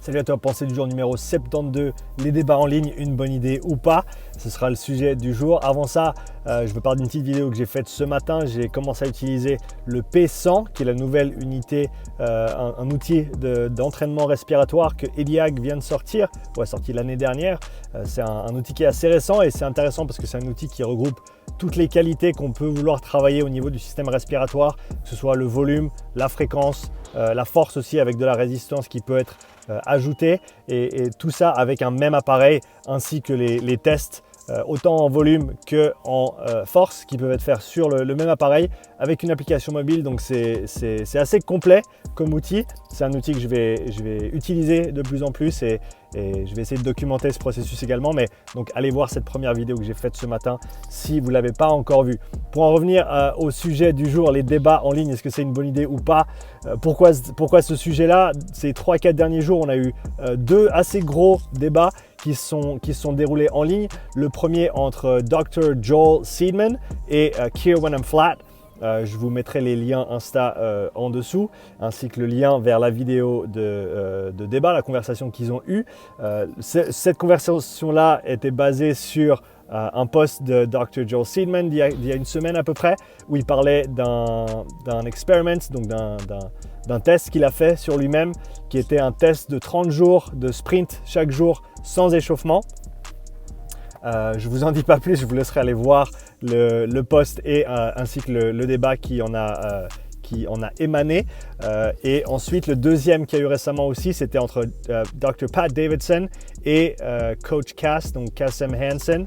Salut à toi, pensée du jour numéro 72, les débats en ligne, une bonne idée ou pas? Ce sera le sujet du jour. Avant ça, je veux parler d'une petite vidéo que j'ai faite ce matin. J'ai commencé à utiliser le P100, qui est la nouvelle unité, un outil d'entraînement respiratoire que Ediag vient de sortir, sorti l'année dernière. C'est un outil qui est assez récent et c'est intéressant parce que c'est un outil qui regroupe toutes les qualités qu'on peut vouloir travailler au niveau du système respiratoire, que ce soit le volume, la fréquence, la force aussi avec de la résistance qui peut être ajoutée et tout ça avec un même appareil ainsi que les tests autant en volume que en force qui peuvent être faits sur le même appareil avec une application mobile. Donc c'est assez complet comme outil. C'est un outil que je vais utiliser de plus en plus et je vais essayer de documenter ce processus également. Mais donc allez voir cette première vidéo que j'ai faite ce matin si vous ne l'avez pas encore vue. Pour en revenir au sujet du jour, les débats en ligne, est-ce que c'est une bonne idée ou pas? Pourquoi ce sujet-là? Ces 3-4 derniers jours, on a eu deux assez gros débats qui sont déroulés en ligne. Le premier entre Dr. Joel Seedman et Keir When I'm Flat. Je vous mettrai les liens Insta en dessous, ainsi que le lien vers la vidéo de débat, la conversation qu'ils ont eue. Cette conversation-là était basée sur un post de Dr. Joel Seedman d'il y a une semaine à peu près, où il parlait d'un experiment, donc d'un test qu'il a fait sur lui-même, qui était un test de 30 jours de sprint chaque jour sans échauffement. Je ne vous en dis pas plus, je vous laisserai aller voir le post et ainsi que le débat qui en a émané. Et ensuite, le deuxième qu'il y a eu récemment aussi, c'était entre Dr. Pat Davidson et Coach Cass, donc Kassem Hansen,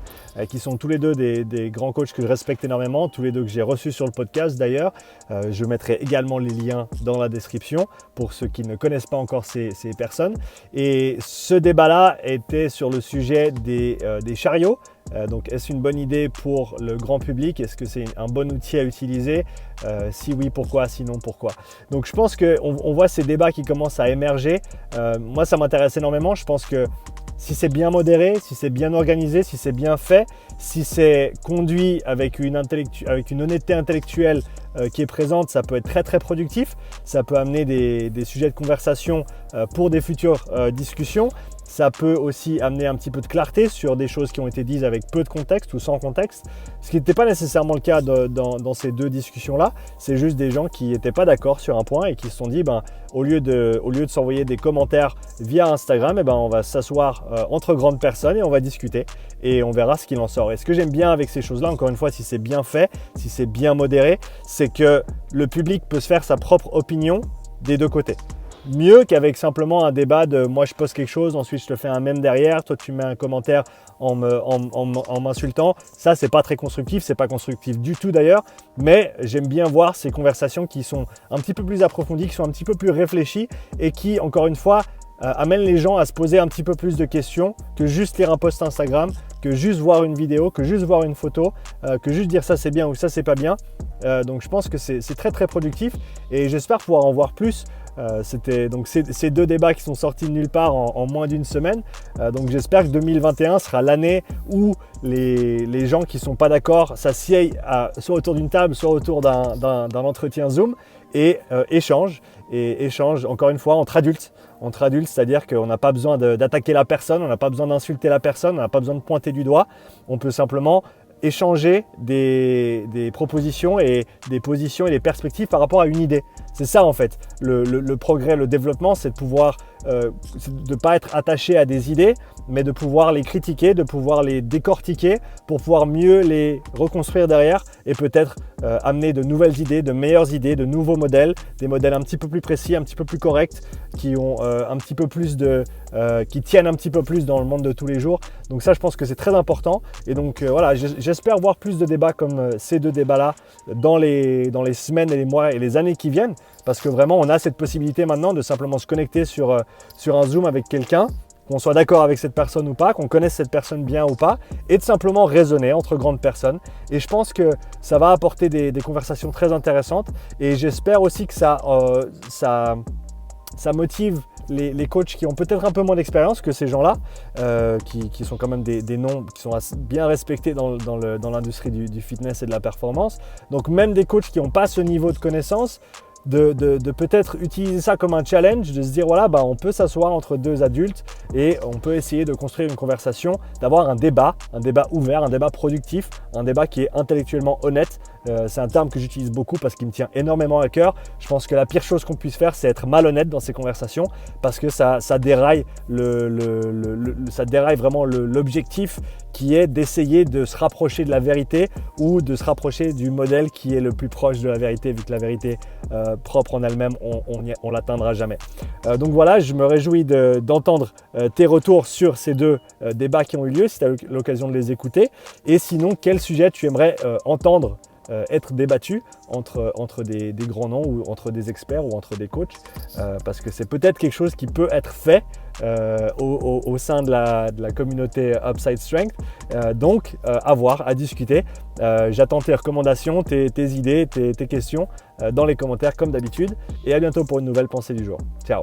qui sont tous les deux des grands coachs que je respecte énormément, tous les deux que j'ai reçus sur le podcast d'ailleurs. Je mettrai également les liens dans la description pour ceux qui ne connaissent pas encore ces personnes. Et ce débat-là était sur le sujet des chariots. Donc, est-ce une bonne idée pour le grand public? Est-ce que c'est un bon outil à utiliser? Si oui, pourquoi? Sinon, pourquoi? Donc, je pense qu'on voit ces débats qui commencent à émerger. Moi, ça m'intéresse énormément. Je pense que si c'est bien modéré, si c'est bien organisé, si c'est bien fait, si c'est conduit avec une honnêteté intellectuelle qui est présente, ça peut être très très productif. Ça peut amener des sujets de conversation pour des futures discussions. Ça peut aussi amener un petit peu de clarté sur des choses qui ont été dites avec peu de contexte ou sans contexte, ce qui n'était pas nécessairement le cas dans ces deux discussions-là. C'est juste des gens qui n'étaient pas d'accord sur un point et qui se sont dit, au lieu de s'envoyer des commentaires via Instagram, on va s'asseoir entre grandes personnes et on va discuter et on verra ce qu'il en sort. Et ce que j'aime bien avec ces choses-là, encore une fois, si c'est bien fait, si c'est bien modéré, c'est que le public peut se faire sa propre opinion des deux côtés. Mieux qu'avec simplement un débat de moi je poste quelque chose, ensuite je te fais un mème derrière, toi tu mets un commentaire en m'insultant. Ça c'est pas très constructif, c'est pas constructif du tout d'ailleurs, mais j'aime bien voir ces conversations qui sont un petit peu plus approfondies, qui sont un petit peu plus réfléchies et qui encore une fois amènent les gens à se poser un petit peu plus de questions que juste lire un post Instagram, que juste voir une vidéo, que juste voir une photo, que juste dire ça c'est bien ou ça c'est pas bien. Donc je pense que c'est très très productif et j'espère pouvoir en voir plus. C'était donc ces deux débats qui sont sortis de nulle part en moins d'une semaine. Donc j'espère que 2021 sera l'année où les gens qui ne sont pas d'accord s'assiedent soit autour d'une table, soit autour d'un entretien Zoom et échangent encore une fois entre adultes, c'est-à-dire qu'on n'a pas besoin d'attaquer la personne, on n'a pas besoin d'insulter la personne, on n'a pas besoin de pointer du doigt, on peut simplement échanger des propositions et des positions et des perspectives par rapport à une idée. C'est ça en fait, le progrès, le développement, c'est de pouvoir de ne pas être attaché à des idées, mais de pouvoir les critiquer, de pouvoir les décortiquer pour pouvoir mieux les reconstruire derrière et peut-être amener de nouvelles idées, de meilleures idées, de nouveaux modèles, des modèles un petit peu plus précis, un petit peu plus corrects, qui ont un petit peu plus qui tiennent un petit peu plus dans le monde de tous les jours. Donc ça, je pense que c'est très important. Et donc voilà, j'espère voir plus de débats comme ces deux débats-là dans les semaines et les mois et les années qui viennent, parce que vraiment, on a cette possibilité maintenant de simplement se connecter sur un Zoom avec quelqu'un, qu'on soit d'accord avec cette personne ou pas, qu'on connaisse cette personne bien ou pas, et de simplement raisonner entre grandes personnes. Et je pense que ça va apporter des conversations très intéressantes. Et j'espère aussi que ça motive les coachs qui ont peut-être un peu moins d'expérience que ces gens-là, qui sont quand même des noms qui sont bien respectés dans l'industrie du fitness et de la performance. Donc même des coachs qui n'ont pas ce niveau de connaissance de peut-être utiliser ça comme un challenge, de se dire voilà, on peut s'asseoir entre deux adultes et on peut essayer de construire une conversation, d'avoir un débat ouvert, un débat productif, un débat qui est intellectuellement honnête. C'est un terme que j'utilise beaucoup parce qu'il me tient énormément à cœur. Je pense que la pire chose qu'on puisse faire, c'est être malhonnête dans ces conversations parce que ça déraille, ça déraille vraiment l'objectif qui est d'essayer de se rapprocher de la vérité ou de se rapprocher du modèle qui est le plus proche de la vérité, vu que la vérité propre en elle-même, on l'atteindra jamais. Donc voilà, je me réjouis d'entendre tes retours sur ces deux débats qui ont eu lieu, si tu as l'occasion de les écouter. Et sinon, quel sujet tu aimerais entendre être débattu entre des grands noms ou entre des experts ou entre des coachs, parce que c'est peut-être quelque chose qui peut être fait au sein de la communauté Upside Strength. Donc à voir, à discuter. J'attends tes recommandations, tes idées, tes questions dans les commentaires comme d'habitude, et à bientôt pour une nouvelle pensée du jour. Ciao.